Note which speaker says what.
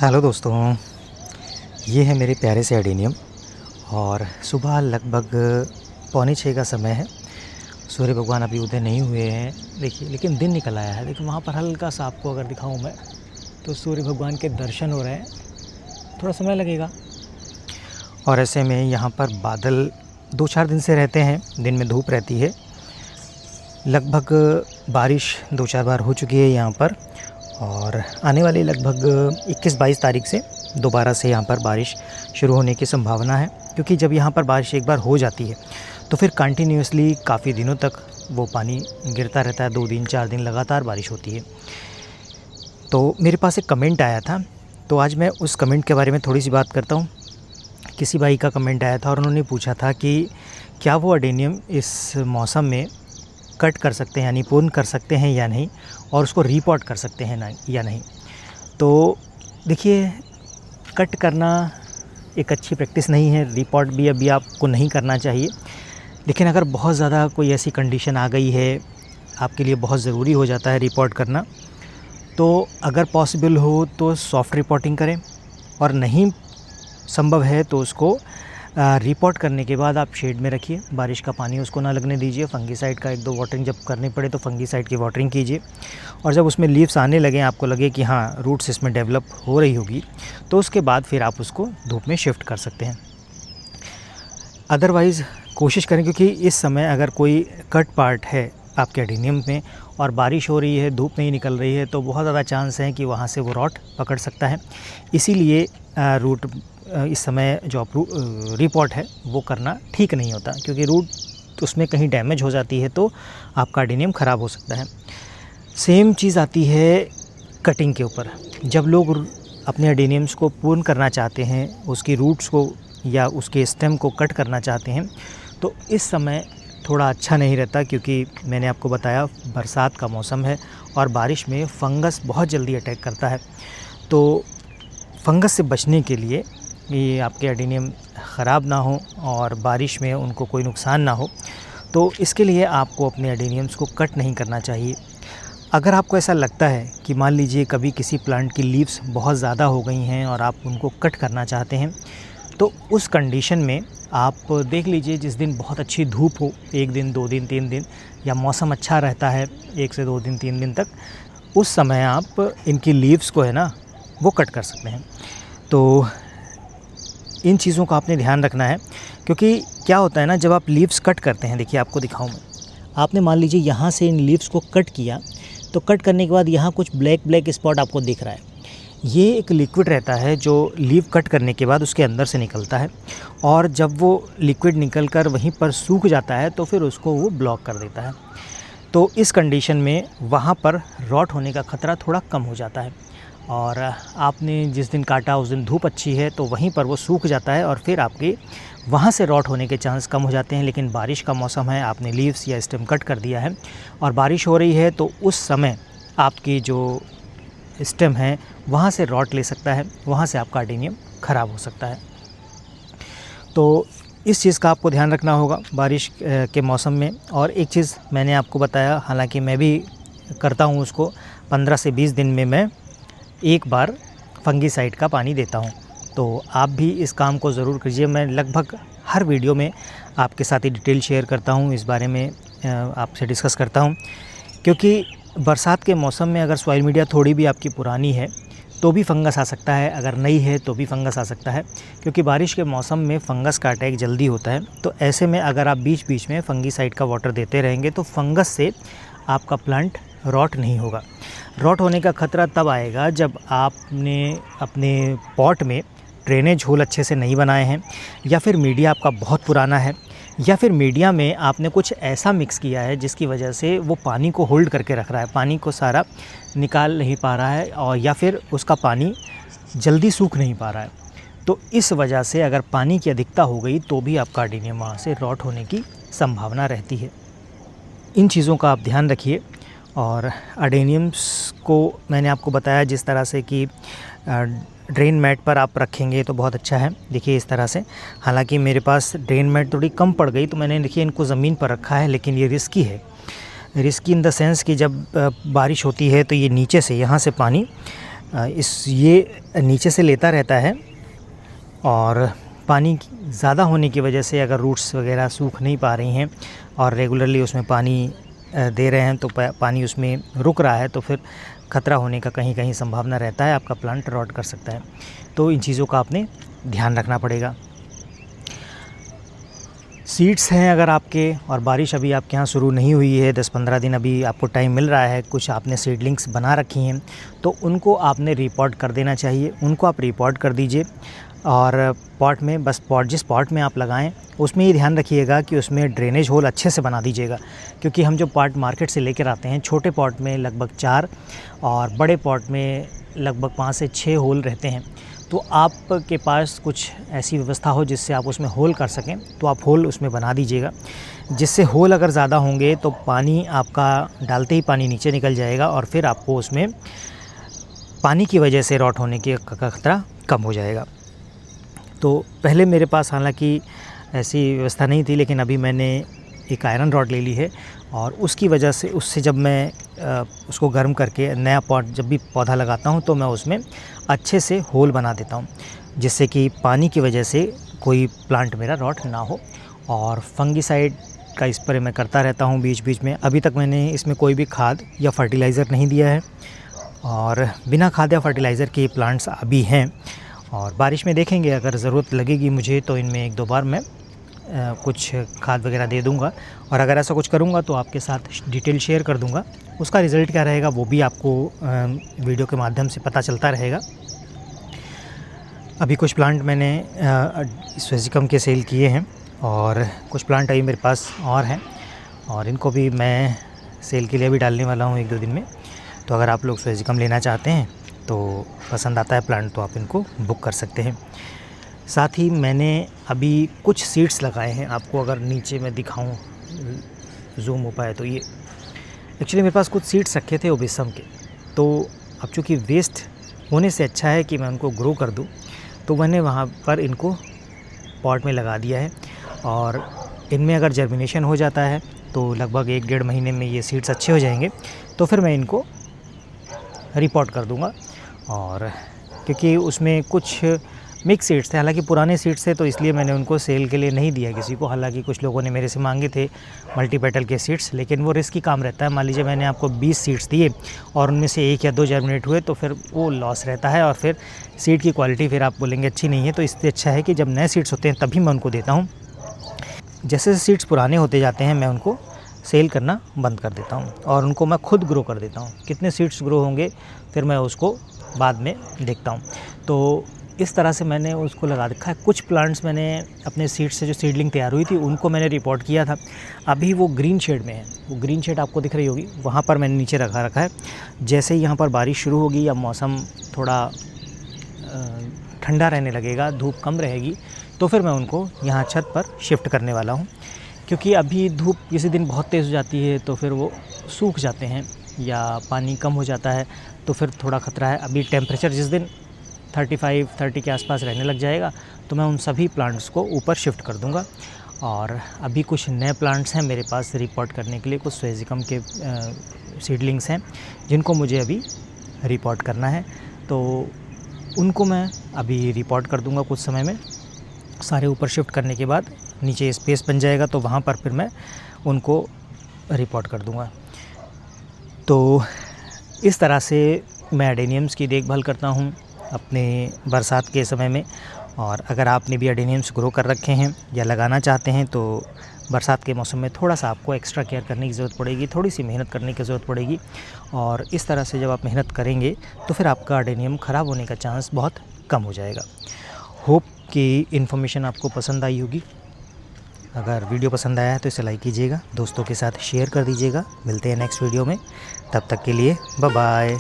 Speaker 1: Hello दोस्तों, ये है मेरे प्यारे से एडेनियम और सुबह लगभग पौने 6 का समय है। सूर्य भगवान अभी उदय नहीं हुए हैं देखिए, लेकिन दिन निकल आया है। देखिए वहाँ पर हल्का सा आपको अगर दिखाऊं मैं तो सूर्य भगवान के दर्शन हो रहे हैं। थोड़ा समय लगेगा और ऐसे में यहाँ पर बादल 2-4 दिन से रहते हैं, दिन में धूप रहती है। लगभग बारिश 2-4 बार हो चुकी है यहाँ पर और आने वाली लगभग 21-22 तारीख से दोबारा से यहाँ पर बारिश शुरू होने की संभावना है, क्योंकि जब यहाँ पर बारिश एक बार हो जाती है तो फिर कंटिन्यूसली काफ़ी दिनों तक वो पानी गिरता रहता है। 2 दिन 4 दिन लगातार बारिश होती है। तो मेरे पास एक कमेंट आया था, तो आज मैं उस कमेंट के बारे में थोड़ी सी बात करता हूँ। किसी भाई का कमेंट आया था और उन्होंने पूछा था कि क्या वो एडेनियम इस मौसम में कट कर सकते हैं, यानी पूर्ण कर सकते हैं या नहीं, और उसको रीपॉट कर सकते हैं ना या नहीं। तो देखिए, कट करना एक अच्छी प्रैक्टिस नहीं है, रीपॉट भी अभी आपको नहीं करना चाहिए। लेकिन अगर बहुत ज़्यादा कोई ऐसी कंडीशन आ गई है, आपके लिए बहुत ज़रूरी हो जाता है रीपॉट करना, तो अगर पॉसिबल हो तो सॉफ्ट रिपोर्टिंग करें, और नहीं संभव है तो उसको रिपोर्ट करने के बाद आप शेड में रखिए। बारिश का पानी उसको ना लगने दीजिए। फंगीसाइड का 1-2 वाटरिंग जब करनी पड़े तो फंगीसाइड की वाटरिंग कीजिए, और जब उसमें लीव्स आने लगें, आपको लगे कि हाँ रूट्स इसमें डेवलप हो रही होगी, तो उसके बाद फिर आप उसको धूप में शिफ्ट कर सकते हैं। अदरवाइज़ कोशिश करें, क्योंकि इस समय अगर कोई कट पार्ट है आपके एडेनियम में और बारिश हो रही है, धूप नहीं निकल रही है, तो बहुत ज़्यादा चांस है कि वहाँ से वो रॉट पकड़ सकता है। इसीलिए रूट इस समय जो आप रिपोर्ट है वो करना ठीक नहीं होता, क्योंकि रूट उसमें कहीं डैमेज हो जाती है तो आपका एडेनियम ख़राब हो सकता है। सेम चीज़ आती है कटिंग के ऊपर। जब लोग अपने एडेनियम्स को पूर्ण करना चाहते हैं, उसकी रूट्स को या उसके स्टेम को कट करना चाहते हैं, तो इस समय थोड़ा अच्छा नहीं रहता, क्योंकि मैंने आपको बताया बरसात का मौसम है और बारिश में फंगस बहुत जल्दी अटैक करता है। तो फंगस से बचने के लिए, ये आपके एडेनियम ख़राब ना हो और बारिश में उनको कोई नुकसान ना हो, तो इसके लिए आपको अपने एडेनियम्स को कट नहीं करना चाहिए। अगर आपको ऐसा लगता है कि मान लीजिए कभी किसी प्लांट की लीव्स बहुत ज़्यादा हो गई हैं और आप उनको कट करना चाहते हैं, तो उस कंडीशन में आप देख लीजिए जिस दिन बहुत अच्छी धूप हो, 1 दिन 2 दिन 3 दिन, या मौसम अच्छा रहता है 1 से 2 दिन 3 दिन तक, उस समय आप इनकी लीव्स को है ना वो कट कर सकते हैं। तो इन चीज़ों का आपने ध्यान रखना है, क्योंकि क्या होता है ना, जब आप लीव्स कट करते हैं, देखिए आपको दिखाऊं मैं, आपने मान लीजिए यहाँ से इन लीव्स को कट किया, तो कट करने के बाद यहाँ कुछ ब्लैक स्पॉट आपको दिख रहा है। ये एक लिक्विड रहता है जो लीव कट करने के बाद उसके अंदर से निकलता है, और जब वो लिक्विड निकल कर वहीं पर सूख जाता है तो फिर उसको वो ब्लॉक कर देता है। तो इस कंडीशन में वहाँ पर रॉट होने का ख़तरा थोड़ा कम हो जाता है, और आपने जिस दिन काटा उस दिन धूप अच्छी है तो वहीं पर वो सूख जाता है और फिर आपके वहाँ से रॉट होने के चांस कम हो जाते हैं। लेकिन बारिश का मौसम है, आपने लीव्स या स्टेम कट कर दिया है और बारिश हो रही है, तो उस समय आपकी जो स्टेम है वहाँ से रॉट ले सकता है, वहाँ से आपका एडेनियम ख़राब हो सकता है। तो इस चीज़ का आपको ध्यान रखना होगा बारिश के मौसम में। और एक चीज़ मैंने आपको बताया, हालांकि मैं भी करता हूँ उसको, 15 से 20 दिन में मैं एक बार फंगीसाइड का पानी देता हूँ। तो आप भी इस काम को ज़रूर कीजिए। मैं लगभग हर वीडियो में आपके साथ ही डिटेल शेयर करता हूँ, इस बारे में आपसे डिस्कस करता हूँ, क्योंकि बरसात के मौसम में अगर सॉइल मीडिया थोड़ी भी आपकी पुरानी है तो भी फंगस आ सकता है, अगर नई है तो भी फंगस आ सकता है, क्योंकि बारिश के मौसम में फंगस का अटैक जल्दी होता है। तो ऐसे में अगर आप बीच बीच में फंगीसाइड का वाटर देते रहेंगे तो फंगस से आपका प्लांट रॉट नहीं होगा। रॉट होने का ख़तरा तब आएगा जब आपने अपने पॉट में ड्रेनेज होल अच्छे से नहीं बनाए हैं, या फिर मीडिया आपका बहुत पुराना है, या फिर मीडिया में आपने कुछ ऐसा मिक्स किया है जिसकी वजह से वो पानी को होल्ड करके रख रहा है, पानी को सारा निकाल नहीं पा रहा है, और या फिर उसका पानी जल्दी सूख नहीं पा रहा है। तो इस वजह से अगर पानी की अधिकता हो गई तो भी आपका एडेनियम वहाँ से रॉट होने की संभावना रहती है। इन चीज़ों का आप ध्यान रखिए। और एडेनियम्स को मैंने आपको बताया जिस तरह से कि ड्रेन मैट पर आप रखेंगे तो बहुत अच्छा है। देखिए इस तरह से, हालांकि मेरे पास ड्रेन मैट थोड़ी कम पड़ गई तो मैंने देखिए इनको ज़मीन पर रखा है, लेकिन ये रिस्की है। रिस्की इन द सेंस कि जब बारिश होती है तो ये नीचे से यहाँ से पानी ये नीचे से लेता रहता है और पानी ज़्यादा होने की वजह से अगर रूट्स वगैरह सूख नहीं पा रही हैं और रेगुलरली उसमें पानी दे रहे हैं तो पानी उसमें रुक रहा है तो फिर ख़तरा होने का कहीं कहीं संभावना रहता है, आपका प्लांट रॉट कर सकता है। तो इन चीज़ों का आपने ध्यान रखना पड़ेगा। सीड्स हैं अगर आपके और बारिश अभी आपके यहाँ शुरू नहीं हुई है, 10-15 दिन अभी आपको टाइम मिल रहा है, कुछ आपने सीडलिंग्स बना रखी हैं तो उनको आपने रिपोर्ट कर देना चाहिए। उनको आप रिपोर्ट कर दीजिए और पॉट में बस जिस पॉट में आप लगाएं उसमें ये ध्यान रखिएगा कि उसमें ड्रेनेज होल अच्छे से बना दीजिएगा, क्योंकि हम जो पॉट मार्केट से लेकर आते हैं छोटे पॉट में लगभग 4 और बड़े पॉट में लगभग 5 से 6 होल रहते हैं। तो आपके पास कुछ ऐसी व्यवस्था हो जिससे आप उसमें होल कर सकें तो आप होल उसमें बना दीजिएगा, जिससे होल अगर ज़्यादा होंगे तो पानी आपका डालते ही पानी नीचे निकल जाएगा और फिर आपको उसमें पानी की वजह से रॉट होने की खतरा कम हो जाएगा। तो पहले मेरे पास हालांकि ऐसी व्यवस्था नहीं थी, लेकिन अभी मैंने एक आयरन रॉड ले ली है और उसकी वजह से उससे जब मैं उसको गर्म करके नया पॉट जब भी पौधा लगाता हूँ तो मैं उसमें अच्छे से होल बना देता हूँ, जिससे कि पानी की वजह से कोई प्लांट मेरा रॉट ना हो। और फंगीसाइड का स्प्रे मैं करता रहता हूँ बीच बीच में। अभी तक मैंने इसमें कोई भी खाद या फर्टिलाइज़र नहीं दिया है और बिना खाद या फर्टिलाइज़र के प्लांट्स अभी हैं और बारिश में देखेंगे अगर ज़रूरत लगेगी मुझे तो इनमें 1-2 बार मैं कुछ खाद वगैरह दे दूंगा और अगर ऐसा कुछ करूंगा तो आपके साथ डिटेल शेयर कर दूंगा। उसका रिज़ल्ट क्या रहेगा वो भी आपको वीडियो के माध्यम से पता चलता रहेगा। अभी कुछ प्लांट मैंने स्वेजिकम के सेल किए हैं और कुछ प्लांट अभी मेरे पास और हैं और इनको भी मैं सेल के लिए भी डालने वाला हूँ 1-2 दिन में। तो अगर आप लोग स्वेजिकम लेना चाहते हैं तो पसंद आता है प्लांट तो आप इनको बुक कर सकते हैं। साथ ही मैंने अभी कुछ सीड्स लगाए हैं, आपको अगर नीचे मैं दिखाऊं जूम हो पाए तो ये एक्चुअली मेरे पास कुछ सीड्स रखे थे ओबिसम के, तो अब चूँकि वेस्ट होने से अच्छा है कि मैं उनको ग्रो कर दूं तो मैंने वहाँ पर इनको पॉट में लगा दिया है और इनमें अगर जर्मिनेशन हो जाता है तो लगभग 1-1.5 महीने में ये सीड्स अच्छे हो जाएंगे तो फिर मैं इनको रिपोर्ट कर दूंगा। और क्योंकि उसमें कुछ मिक्स सीड्स थे, हालांकि पुराने सीड्स थे तो इसलिए मैंने उनको सेल के लिए नहीं दिया किसी को। हालांकि कुछ लोगों ने मेरे से मांगे थे मल्टीपेटल के सीड्स, लेकिन वो रिस्की काम रहता है। मान लीजिए मैंने आपको 20 सीड्स दिए और उनमें से 1 या 2 जर्मिनेट हुए तो फिर वो लॉस रहता है और फिर सीड की क्वालिटी फिर आप बोलेंगे अच्छी नहीं है। तो इससे अच्छा है कि जब नए सीड्स होते हैं तभी मैं उनको देता हूँ। जैसे जैसे सीड्स पुराने होते जाते हैं मैं उनको सेल करना बंद कर देता हूँ और उनको मैं खुद ग्रो कर देता हूँ। कितने सीड्स ग्रो होंगे फिर मैं उसको बाद में देखता हूँ। तो इस तरह से मैंने उसको लगा रखा है। कुछ प्लांट्स मैंने अपने सीड्स से जो सीडलिंग तैयार हुई थी उनको मैंने रिपोर्ट किया था, अभी वो ग्रीन शेड में है। वो ग्रीन शेड आपको दिख रही होगी, वहाँ पर मैंने नीचे रखा है। जैसे ही यहाँ पर बारिश शुरू होगी या मौसम थोड़ा ठंडा रहने लगेगा, धूप कम रहेगी, तो फिर मैं उनको यहाँ छत पर शिफ्ट करने वाला हूँ। क्योंकि अभी धूप किसी दिन बहुत तेज़ हो जाती है तो फिर वो सूख जाते हैं या पानी कम हो जाता है तो फिर थोड़ा ख़तरा है। अभी टेम्परेचर जिस दिन 35-30 के आसपास रहने लग जाएगा तो मैं उन सभी प्लांट्स को ऊपर शिफ्ट कर दूंगा। और अभी कुछ नए प्लांट्स हैं मेरे पास रिपोर्ट करने के लिए, कुछ स्वेजिकम के सीडलिंग्स हैं जिनको मुझे अभी रिपोर्ट करना है, तो उनको मैं अभी रिपोर्ट कर दूंगा कुछ समय में। सारे ऊपर शिफ्ट करने के बाद नीचे स्पेस बन जाएगा तो वहाँ पर फिर मैं उनको रिपोर्ट कर दूंगा। तो इस तरह से मैं एडेनियम्स की देखभाल करता हूँ अपने बरसात के समय में। और अगर आपने भी एडेनियम्स ग्रो कर रखे हैं या लगाना चाहते हैं तो बरसात के मौसम में थोड़ा सा आपको एक्स्ट्रा केयर करने की ज़रूरत पड़ेगी, थोड़ी सी मेहनत करने की ज़रूरत पड़ेगी। और इस तरह से जब आप मेहनत करेंगे तो फिर आपका एडेनियम ख़राब होने का चांस बहुत कम हो जाएगा। होप कि इन्फॉर्मेशन आपको पसंद आई होगी। अगर वीडियो पसंद आया है तो इसे लाइक कीजिएगा, दोस्तों के साथ शेयर कर दीजिएगा। मिलते हैं नेक्स्ट वीडियो में, तब तक के लिए बाय बाय।